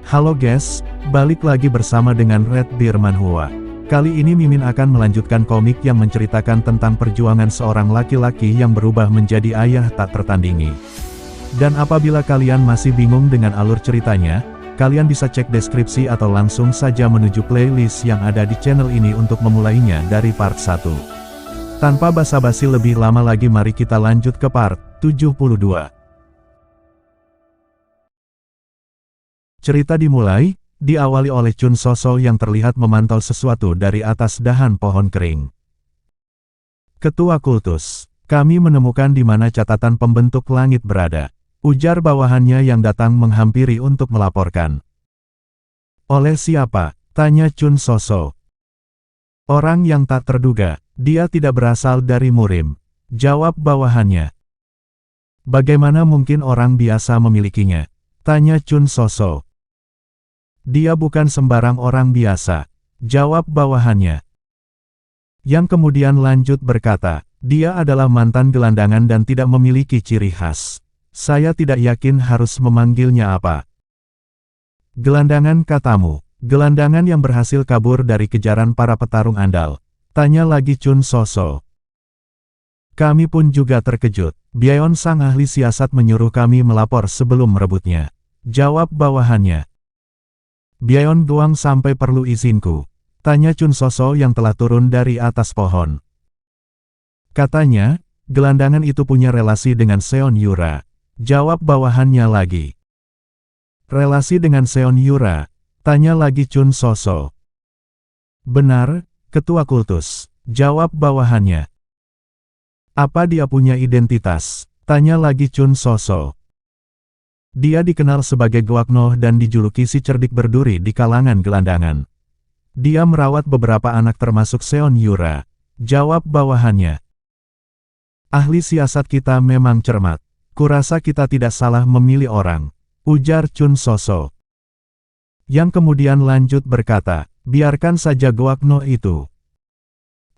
Halo guys, balik lagi bersama dengan Red Deer Manhwa. Kali ini Mimin akan melanjutkan komik yang menceritakan tentang perjuangan seorang laki-laki yang berubah menjadi ayah tak tertandingi. Dan apabila kalian masih bingung dengan alur ceritanya, kalian bisa cek deskripsi atau langsung saja menuju playlist yang ada di channel ini untuk memulainya dari part 1. Tanpa basa-basi lebih lama lagi, mari kita lanjut ke part 72. Cerita dimulai, diawali oleh Chun Soso yang terlihat memantau sesuatu dari atas dahan pohon kering. Ketua Kultus, kami menemukan di mana catatan pembentuk langit berada, ujar bawahannya yang datang menghampiri untuk melaporkan. Oleh siapa? Tanya Chun Soso. Orang yang tak terduga, dia tidak berasal dari Murim, jawab bawahannya. Bagaimana mungkin orang biasa memilikinya? Tanya Chun Soso. Dia bukan sembarang orang biasa, jawab bawahannya. Yang kemudian lanjut berkata, dia adalah mantan gelandangan dan tidak memiliki ciri khas. Saya tidak yakin harus memanggilnya apa. Gelandangan katamu, gelandangan yang berhasil kabur dari kejaran para petarung andal. Tanya lagi Chun Soso. Kami pun juga terkejut, Byeon sang ahli siasat menyuruh kami melapor sebelum merebutnya. Jawab bawahannya. Byeon doang sampai perlu izinku? Tanya Chun Soso yang telah turun dari atas pohon. Katanya, gelandangan itu punya relasi dengan Seon Yura. Jawab bawahannya lagi. Relasi dengan Seon Yura? Tanya lagi Chun Soso. Benar, Ketua Kultus, jawab bawahannya. Apa dia punya identitas? Tanya lagi Chun Soso. Dia dikenal sebagai Goaknoh dan dijuluki si cerdik berduri di kalangan gelandangan. Dia merawat beberapa anak termasuk Seon Yura. Jawab bawahannya. Ahli siasat kita memang cermat. Kurasa kita tidak salah memilih orang, ujar Chun Soso. Yang kemudian lanjut berkata, biarkan saja Goaknoh itu.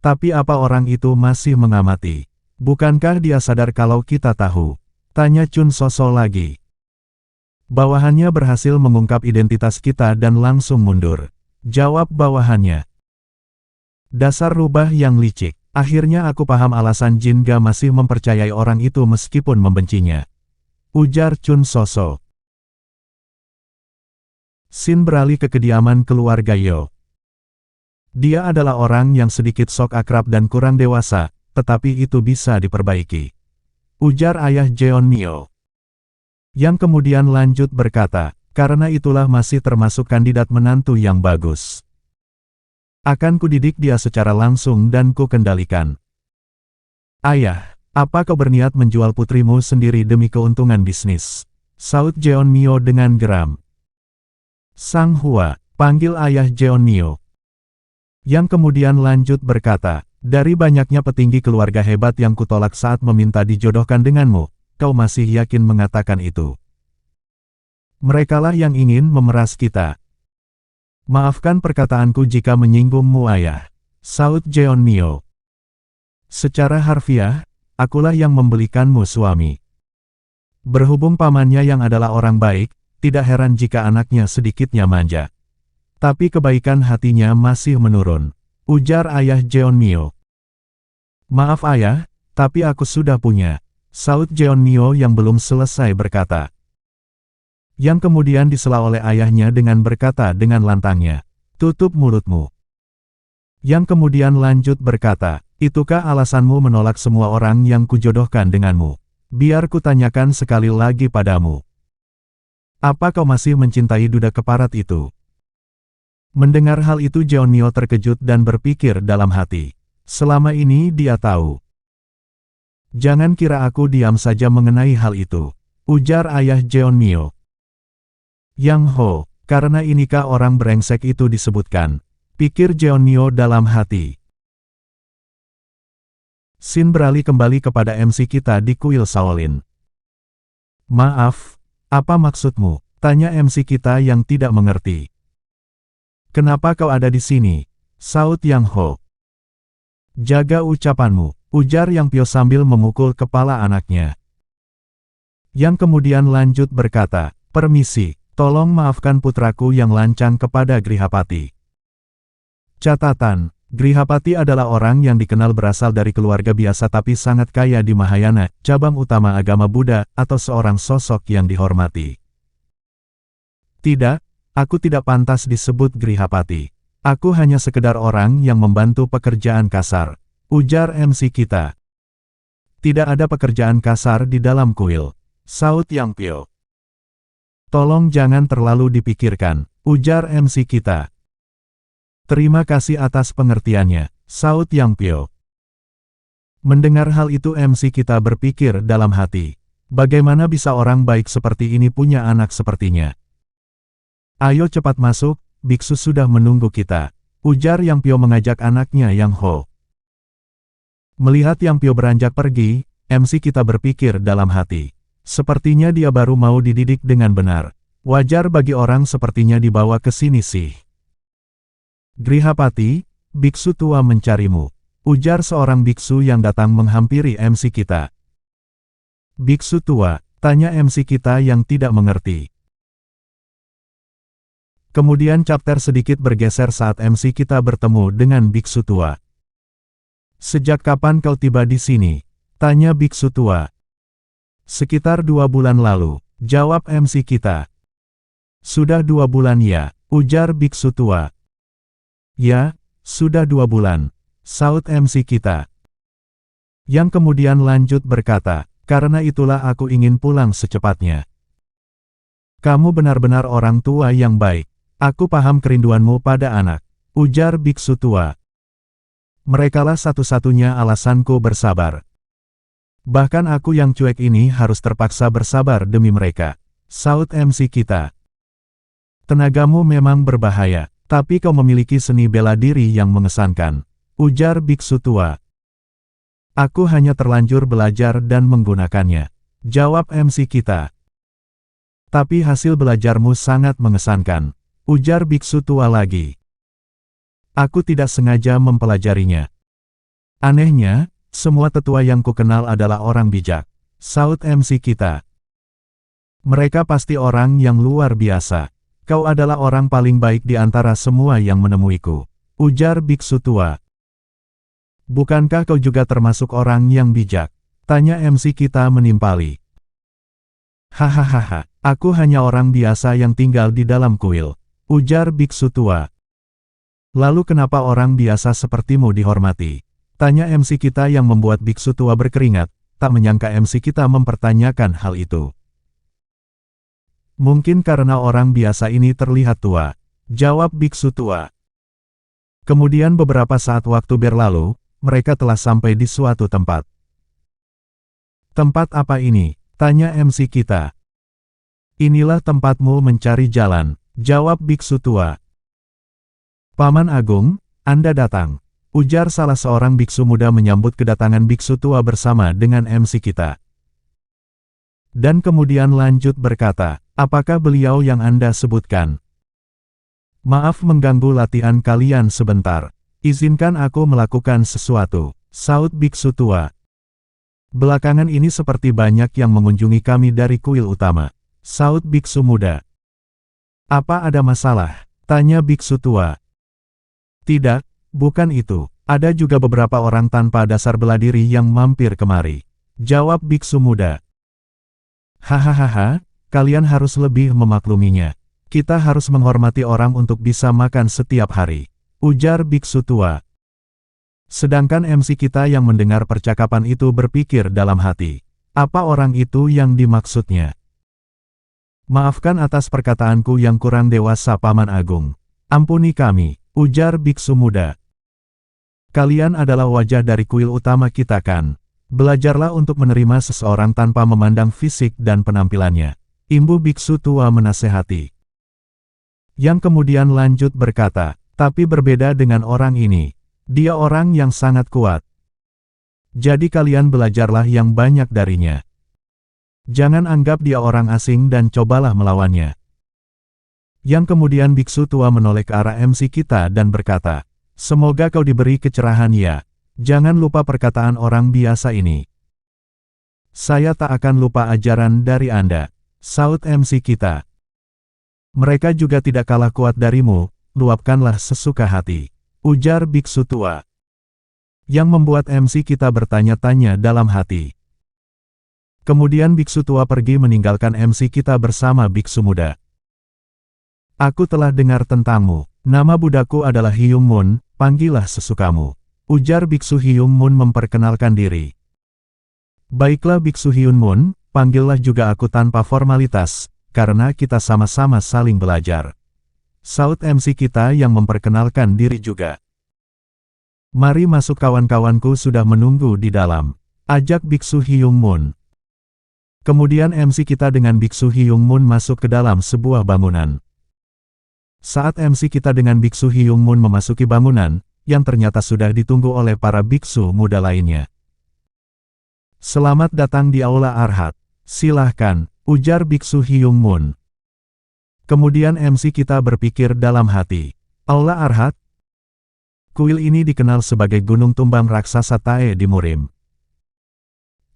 Tapi apa orang itu masih mengamati? Bukankah dia sadar kalau kita tahu? Tanya Chun Soso lagi. Bawahannya berhasil mengungkap identitas kita dan langsung mundur. Jawab bawahannya. Dasar rubah yang licik. Akhirnya aku paham alasan Jinga masih mempercayai orang itu meskipun membencinya. Ujar Chun Soso. Sin beralih ke kediaman keluarga Yo. Dia adalah orang yang sedikit sok akrab dan kurang dewasa, tetapi itu bisa diperbaiki. Ujar ayah Jeon Myo. Yang kemudian lanjut berkata, karena itulah masih termasuk kandidat menantu yang bagus. Akan kudidik dia secara langsung dan ku kendalikan. Ayah, apa kau berniat menjual putrimu sendiri demi keuntungan bisnis? Saut Jeon Myo dengan geram. Sang Hua, panggil ayah Jeon Myo. Yang kemudian lanjut berkata, dari banyaknya petinggi keluarga hebat yang kutolak saat meminta dijodohkan denganmu, kau masih yakin mengatakan itu? Merekalah yang ingin memeras kita. Maafkan perkataanku jika menyinggungmu ayah. Saut Jeon Myo. Secara harfiah, akulah yang membelikanmu suami. Berhubung pamannya yang adalah orang baik, tidak heran jika anaknya sedikitnya manja. Tapi kebaikan hatinya masih menurun. Ujar ayah Jeon Myo. Maaf ayah, tapi aku sudah punya. Saut Jeon Myo yang belum selesai berkata. Yang kemudian disela oleh ayahnya dengan berkata dengan lantangnya, tutup mulutmu. Yang kemudian lanjut berkata, itukah alasanmu menolak semua orang yang kujodohkan denganmu? Biar kutanyakan sekali lagi padamu. Apa kau masih mencintai duda keparat itu? Mendengar hal itu Jeon Myo terkejut dan berpikir dalam hati. Selama ini dia tahu. Jangan kira aku diam saja mengenai hal itu, ujar ayah Jeon Myo. Yang Ho, karena inikah orang brengsek itu disebutkan, pikir Jeon Myo dalam hati. Sin beralih kembali kepada MC kita di kuil Shaolin. Maaf, apa maksudmu? Tanya MC kita yang tidak mengerti. Kenapa kau ada di sini? Saut Yang Ho. Jaga ucapanmu, ujar Yang Pyo sambil memukul kepala anaknya. Yang kemudian lanjut berkata, "Permisi, tolong maafkan putraku yang lancang kepada Grihapati." Catatan, Grihapati adalah orang yang dikenal berasal dari keluarga biasa tapi sangat kaya di Mahayana, cabang utama agama Buddha, atau seorang sosok yang dihormati. Tidak, aku tidak pantas disebut Grihapati. Aku hanya sekedar orang yang membantu pekerjaan kasar, ujar MC kita. Tidak ada pekerjaan kasar di dalam kuil, saut Yang Pyo. Tolong jangan terlalu dipikirkan, ujar MC kita. Terima kasih atas pengertiannya, saut Yang Pyo. Mendengar hal itu MC kita berpikir dalam hati, bagaimana bisa orang baik seperti ini punya anak sepertinya? Ayo cepat masuk, biksu sudah menunggu kita, ujar Yang Pyo mengajak anaknya Yang Ho. Melihat Yang Pyo beranjak pergi, MC kita berpikir dalam hati, sepertinya dia baru mau dididik dengan benar. Wajar bagi orang sepertinya dibawa ke sini sih. Grihapati, biksu tua mencarimu, ujar seorang biksu yang datang menghampiri MC kita. Biksu tua, tanya MC kita yang tidak mengerti. Kemudian chapter sedikit bergeser saat MC kita bertemu dengan biksu tua. Sejak kapan kau tiba di sini? Tanya biksu tua. Sekitar 2 bulan lalu, jawab MC kita. Sudah 2 bulan ya, ujar biksu tua. Ya, sudah 2 bulan, saut MC kita. Yang kemudian lanjut berkata, karena itulah aku ingin pulang secepatnya. Kamu benar-benar orang tua yang baik. Aku paham kerinduanmu pada anak, ujar biksu tua. Merekalah satu-satunya alasanku bersabar. Bahkan aku yang cuek ini harus terpaksa bersabar demi mereka, saut MC kita. Tenagamu memang berbahaya, tapi kau memiliki seni bela diri yang mengesankan, ujar biksu tua. Aku hanya terlanjur belajar dan menggunakannya, jawab MC kita. Tapi hasil belajarmu sangat mengesankan, ujar biksu tua lagi. Aku tidak sengaja mempelajarinya. Anehnya, semua tetua yang kukenal adalah orang bijak, saut MC kita. Mereka pasti orang yang luar biasa. Kau adalah orang paling baik di antara semua yang menemuiku, ujar biksu tua. Bukankah kau juga termasuk orang yang bijak? Tanya MC kita menimpali. Hahaha, aku hanya orang biasa yang tinggal di dalam kuil, ujar biksu tua. Lalu kenapa orang biasa sepertimu dihormati? Tanya MC kita yang membuat biksu tua berkeringat, tak menyangka MC kita mempertanyakan hal itu. Mungkin karena orang biasa ini terlihat tua, jawab biksu tua. Kemudian beberapa saat waktu berlalu, mereka telah sampai di suatu tempat. Tempat apa ini? Tanya MC kita. Inilah tempatmu mencari jalan, jawab biksu tua. Paman Agung, Anda datang, ujar salah seorang biksu muda menyambut kedatangan biksu tua bersama dengan MC kita. Dan kemudian lanjut berkata, apakah beliau yang Anda sebutkan? Maaf mengganggu latihan kalian sebentar. Izinkan aku melakukan sesuatu, saut biksu tua. Belakangan ini seperti banyak yang mengunjungi kami dari kuil utama, saut biksu muda. Apa ada masalah? Tanya biksu tua. Tidak, bukan itu. Ada juga beberapa orang tanpa dasar bela diri yang mampir kemari, jawab biksu muda. Hahaha, kalian harus lebih memakluminya. Kita harus menghormati orang untuk bisa makan setiap hari, ujar biksu tua. Sedangkan MC kita yang mendengar percakapan itu berpikir dalam hati, apa orang itu yang dimaksudnya? Maafkan atas perkataanku yang kurang dewasa Paman Agung. Ampuni kami, ujar biksu muda. Kalian adalah wajah dari kuil utama kita kan? Belajarlah untuk menerima seseorang tanpa memandang fisik dan penampilannya, imbu biksu tua menasehati. Yang kemudian lanjut berkata, tapi berbeda dengan orang ini. Dia orang yang sangat kuat. Jadi kalian belajarlah yang banyak darinya. Jangan anggap dia orang asing dan cobalah melawannya. Yang kemudian biksu tua menoleh ke arah MC kita dan berkata, semoga kau diberi kecerahan ya. Jangan lupa perkataan orang biasa ini. Saya tak akan lupa ajaran dari Anda, saut MC kita. Mereka juga tidak kalah kuat darimu, luapkanlah sesuka hati, ujar biksu tua. Yang membuat MC kita bertanya-tanya dalam hati. Kemudian biksu tua pergi meninggalkan MC kita bersama biksu muda. Aku telah dengar tentangmu, nama budaku adalah Hyung Moon, panggillah sesukamu, ujar biksu Hyung Moon memperkenalkan diri. Baiklah biksu Hyung Moon, panggillah juga aku tanpa formalitas, karena kita sama-sama saling belajar. Saut MC kita yang memperkenalkan diri juga. Mari masuk, kawan-kawanku sudah menunggu di dalam, ajak biksu Hyung Moon. Kemudian MC kita dengan biksu Hyung Moon masuk ke dalam sebuah bangunan. Saat MC kita dengan biksu Hyung Moon memasuki bangunan, yang ternyata sudah ditunggu oleh para biksu muda lainnya. Selamat datang di Aula Arhat. Silahkan, ujar biksu Hyung Moon. Kemudian MC kita berpikir dalam hati. Aula Arhat? Kuil ini dikenal sebagai gunung tumbang raksasa Tae di Murim.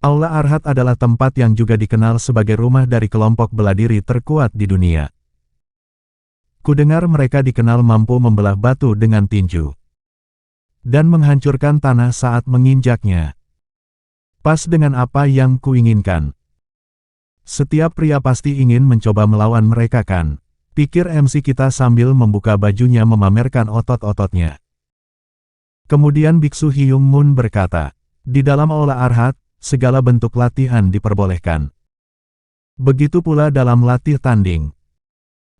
Aula Arhat adalah tempat yang juga dikenal sebagai rumah dari kelompok bela diri terkuat di dunia. Kudengar mereka dikenal mampu membelah batu dengan tinju. Dan menghancurkan tanah saat menginjaknya. Pas dengan apa yang kuinginkan. Setiap pria pasti ingin mencoba melawan mereka kan? Pikir MC kita sambil membuka bajunya memamerkan otot-ototnya. Kemudian biksu Hyung Moon berkata, di dalam Aula Arhat, segala bentuk latihan diperbolehkan. Begitu pula dalam latih tanding.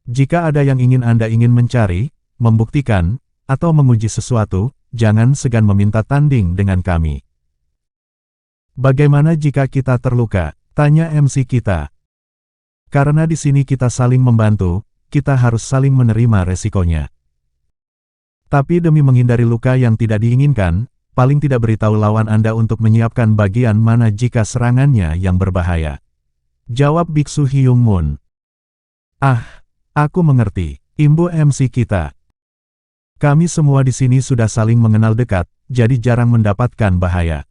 Jika ada yang ingin Anda ingin mencari, membuktikan, atau menguji sesuatu, jangan segan meminta tanding dengan kami. Bagaimana jika kita terluka? Tanya MC kita. Karena di sini kita saling membantu, kita harus saling menerima resikonya. Tapi demi menghindari luka yang tidak diinginkan, paling tidak beritahu lawan Anda untuk menyiapkan bagian mana jika serangannya yang berbahaya. Jawab biksu Hyung Moon. Ah, aku mengerti, imbu MC kita. Kami semua di sini sudah saling mengenal dekat, jadi jarang mendapatkan bahaya.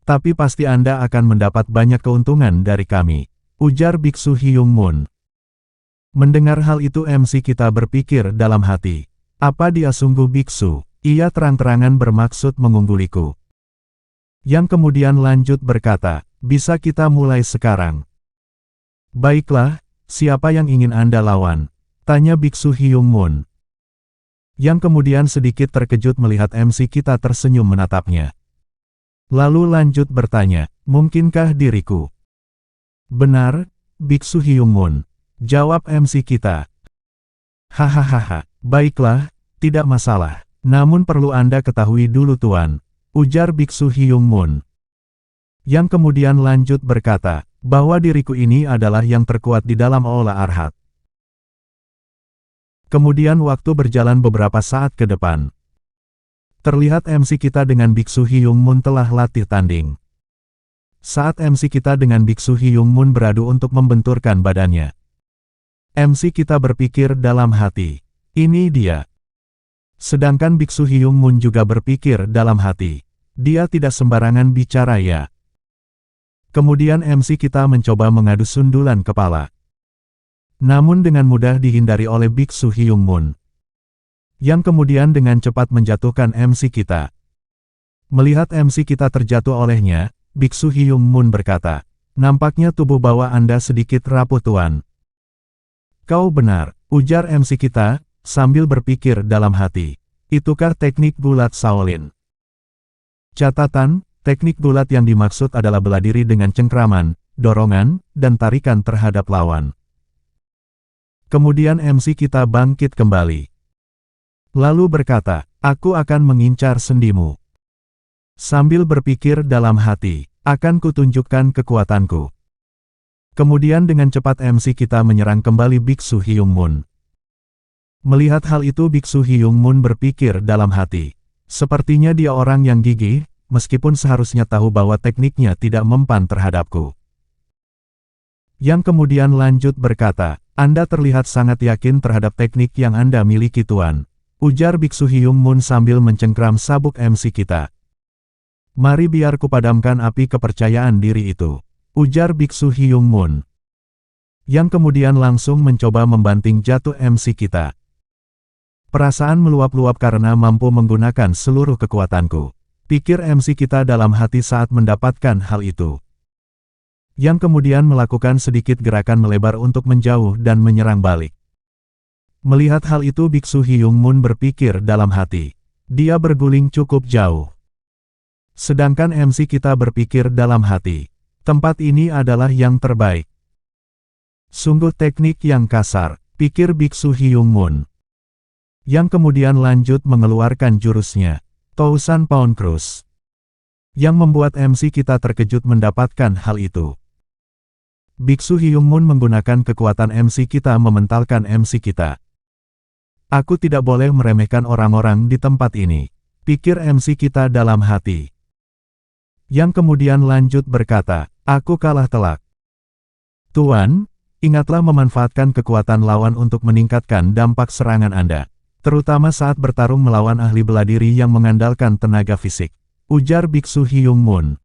Tapi pasti Anda akan mendapat banyak keuntungan dari kami, ujar biksu Hyung Moon. Mendengar hal itu MC kita berpikir dalam hati, apa dia sungguh biksu? Ia terang-terangan bermaksud mengungguliku. Yang kemudian lanjut berkata, bisa kita mulai sekarang. Baiklah, siapa yang ingin Anda lawan? Tanya biksu Hyung Moon. Yang kemudian sedikit terkejut melihat MC kita tersenyum menatapnya. Lalu lanjut bertanya, mungkinkah diriku? Benar, biksu Hyung Moon. Jawab MC kita. Hahaha, baiklah, tidak masalah. Namun perlu Anda ketahui dulu tuan, ujar biksu Hyung Moon. Yang kemudian lanjut berkata, bahwa diriku ini adalah yang terkuat di dalam Aula Arhat. Kemudian waktu berjalan beberapa saat ke depan. Terlihat MC kita dengan biksu Hyung Moon telah latih tanding. Saat MC kita dengan biksu Hyung Moon beradu untuk membenturkan badannya. MC kita berpikir dalam hati, ini dia. Sedangkan biksu Hyung Moon juga berpikir dalam hati, dia tidak sembarangan bicara ya. Kemudian MC kita mencoba mengadu sundulan kepala. Namun dengan mudah dihindari oleh biksu Hyung Moon. Yang kemudian dengan cepat menjatuhkan MC kita. Melihat MC kita terjatuh olehnya, biksu Hyung Moon berkata, nampaknya tubuh bawah Anda sedikit rapuh tuan. Kau benar, ujar MC kita, sambil berpikir dalam hati. Itukah teknik gulat Shaolin? Catatan, teknik gulat yang dimaksud adalah bela diri dengan cengkraman, dorongan, dan tarikan terhadap lawan. Kemudian MC kita bangkit kembali. Lalu berkata, aku akan mengincar sendimu. Sambil berpikir dalam hati, akan kutunjukkan kekuatanku. Kemudian dengan cepat MC kita menyerang kembali biksu Hyung Moon. Melihat hal itu biksu Hyung Moon berpikir dalam hati. Sepertinya dia orang yang gigih, meskipun seharusnya tahu bahwa tekniknya tidak mempan terhadapku. Yang kemudian lanjut berkata, Anda terlihat sangat yakin terhadap teknik yang Anda miliki tuan. Ujar biksu Hyung Moon sambil mencengkram sabuk MC kita. Mari biar kupadamkan api kepercayaan diri itu. ujar Biksu Hyung Moon. Yang kemudian langsung mencoba membanting jatuh MC kita. Perasaan meluap-luap karena mampu menggunakan seluruh kekuatanku, pikir MC kita dalam hati saat mendapatkan hal itu. Yang kemudian melakukan sedikit gerakan melebar untuk menjauh dan menyerang balik. Melihat hal itu Biksu Hyung Moon berpikir dalam hati. Dia berguling cukup jauh. Sedangkan MC kita berpikir dalam hati. Tempat ini adalah yang terbaik. Sungguh teknik yang kasar, pikir Biksu Hyung Moon. Yang kemudian lanjut mengeluarkan jurusnya, Thousand Pound Crush. Yang membuat MC kita terkejut mendapatkan hal itu. Biksu Hyung Moon menggunakan kekuatan MC kita mementalkan MC kita. Aku tidak boleh meremehkan orang-orang di tempat ini, pikir MC kita dalam hati. Yang kemudian lanjut berkata, aku kalah telak. Tuan, ingatlah memanfaatkan kekuatan lawan untuk meningkatkan dampak serangan Anda, terutama saat bertarung melawan ahli bela diri yang mengandalkan tenaga fisik, ujar Biksu Hyung Moon.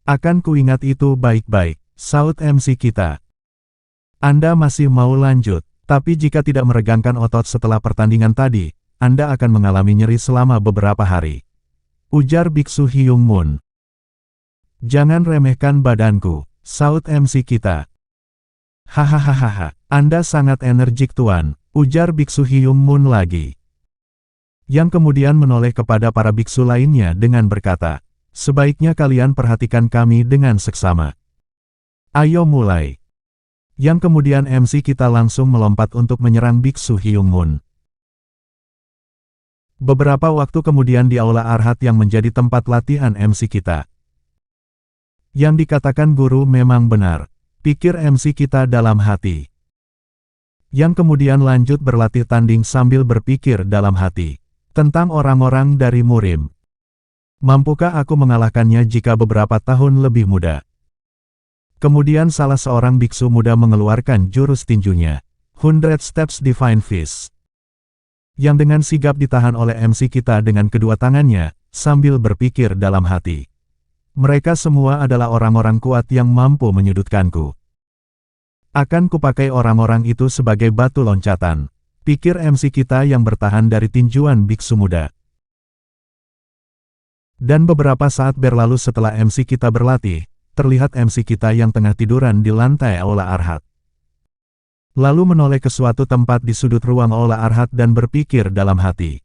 Akan kuingat itu baik-baik, saut MC kita. Anda masih mau lanjut, tapi jika tidak meregangkan otot setelah pertandingan tadi, Anda akan mengalami nyeri selama beberapa hari, ujar Biksu Hyung Moon. Jangan remehkan badanku, saut MC kita. Hahaha, Anda sangat energik tuan, ujar Biksu Hyung Moon lagi. Yang kemudian menoleh kepada para biksu lainnya dengan berkata, sebaiknya kalian perhatikan kami dengan seksama. Ayo mulai. Yang kemudian MC kita langsung melompat untuk menyerang Biksu Hyung Moon. Beberapa waktu kemudian di Aula Arhat yang menjadi tempat latihan MC kita. Yang dikatakan guru memang benar, pikir MC kita dalam hati. Yang kemudian lanjut berlatih tanding sambil berpikir dalam hati, tentang orang-orang dari Murim. Mampukah aku mengalahkannya jika beberapa tahun lebih muda? Kemudian salah seorang biksu muda mengeluarkan jurus tinjunya, 100 Steps Divine Fist. Yang dengan sigap ditahan oleh MC kita dengan kedua tangannya, sambil berpikir dalam hati. Mereka semua adalah orang-orang kuat yang mampu menyudutkanku. Akan kupakai orang-orang itu sebagai batu loncatan, pikir MC kita yang bertahan dari tinjuan biksu muda. Dan beberapa saat berlalu setelah MC kita berlatih, terlihat MC kita yang tengah tiduran di lantai Aula Arhat. Lalu menoleh ke suatu tempat di sudut ruang Aula Arhat dan berpikir dalam hati.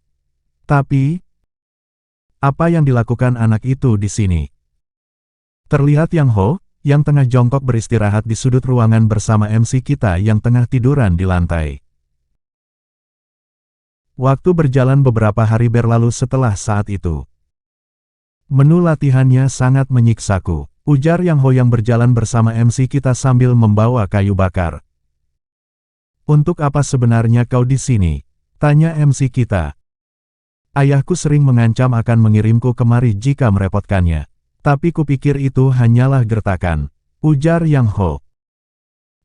Tapi, apa yang dilakukan anak itu di sini? Terlihat Yang Ho, yang tengah jongkok beristirahat di sudut ruangan bersama MC kita yang tengah tiduran di lantai. Waktu berjalan beberapa hari berlalu setelah saat itu. Menu latihannya sangat menyiksaku, ujar Yang Ho yang berjalan bersama MC kita sambil membawa kayu bakar. Untuk apa sebenarnya kau di sini? Tanya MC kita. Ayahku sering mengancam akan mengirimku kemari jika merepotkannya. Tapi kupikir itu hanyalah gertakan, ujar Yang Ho.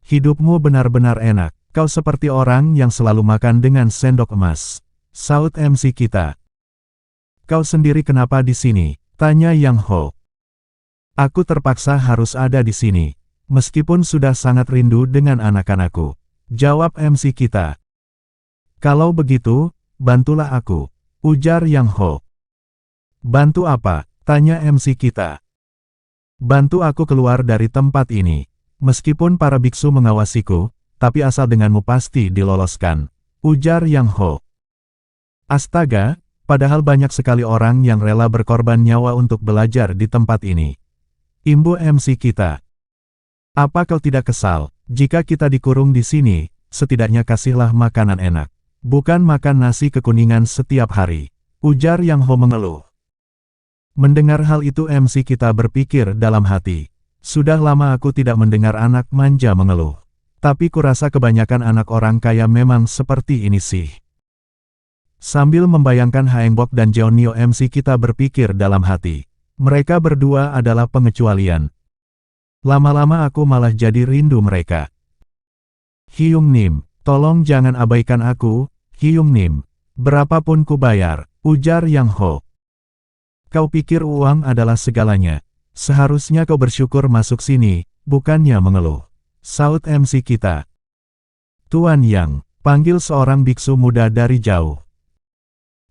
Hidupmu benar-benar enak, kau seperti orang yang selalu makan dengan sendok emas, saut MC kita. Kau sendiri kenapa di sini? Tanya Yang Ho. Aku terpaksa harus ada di sini, meskipun sudah sangat rindu dengan anak-anakku, jawab MC kita. Kalau begitu, bantulah aku, ujar Yang Ho. Bantu apa? Tanya MC kita. Bantu aku keluar dari tempat ini. Meskipun para biksu mengawasiku, tapi asal denganmu pasti diloloskan, ujar Yang Ho. Astaga, padahal banyak sekali orang yang rela berkorban nyawa untuk belajar di tempat ini, imbu MC kita. Apa kau tidak kesal, jika kita dikurung di sini, setidaknya kasihlah makanan enak, bukan makan nasi kekuningan setiap hari, ujar Yang Ho mengeluh. Mendengar hal itu MC kita berpikir dalam hati. Sudah lama aku tidak mendengar anak manja mengeluh. Tapi kurasa kebanyakan anak orang kaya memang seperti ini sih. Sambil membayangkan Haengbok dan Jeonnyo MC kita berpikir dalam hati. Mereka berdua adalah pengecualian. Lama-lama aku malah jadi rindu mereka. Hyung Nim, tolong jangan abaikan aku, Hyung Nim. Berapapun ku bayar, ujar Yang Ho. Kau pikir uang adalah segalanya? Seharusnya kau bersyukur masuk sini, bukannya mengeluh. Saut MC kita. Tuan Yang, panggil seorang biksu muda dari jauh.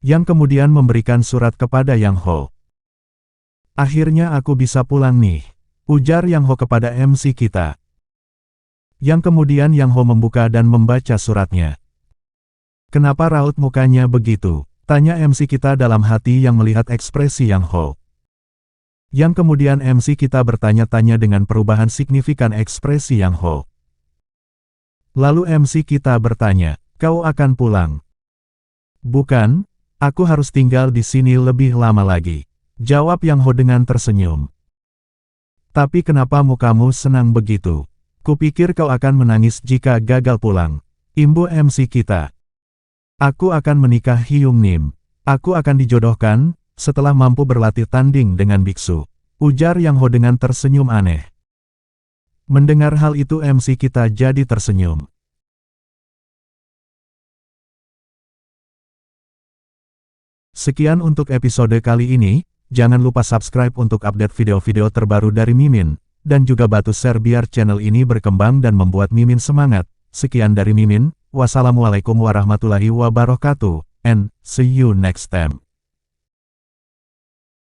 Yang kemudian memberikan surat kepada Yang Ho. Akhirnya aku bisa pulang nih, ujar Yang Ho kepada MC kita. Yang kemudian Yang Ho membuka dan membaca suratnya. Kenapa raut mukanya begitu? Tanya MC kita dalam hati yang melihat ekspresi Yang Ho. Yang kemudian MC kita bertanya-tanya dengan perubahan signifikan ekspresi Yang Ho. Lalu MC kita bertanya, kau akan pulang? Bukan, aku harus tinggal di sini lebih lama lagi. Jawab Yang Ho dengan tersenyum. Tapi kenapa mukamu senang begitu? Kupikir kau akan menangis jika gagal pulang. Imbu MC kita. Aku akan menikah Hyung Nim. Aku akan dijodohkan, setelah mampu berlatih tanding dengan biksu. Ujar Yang Ho dengan tersenyum aneh. Mendengar hal itu MC kita jadi tersenyum. Sekian untuk episode kali ini, jangan lupa subscribe untuk update video-video terbaru dari Mimin, dan juga bantu share biar channel ini berkembang dan membuat Mimin semangat. Sekian dari Mimin, wassalamualaikum warahmatullahi wabarakatuh, and see you next time.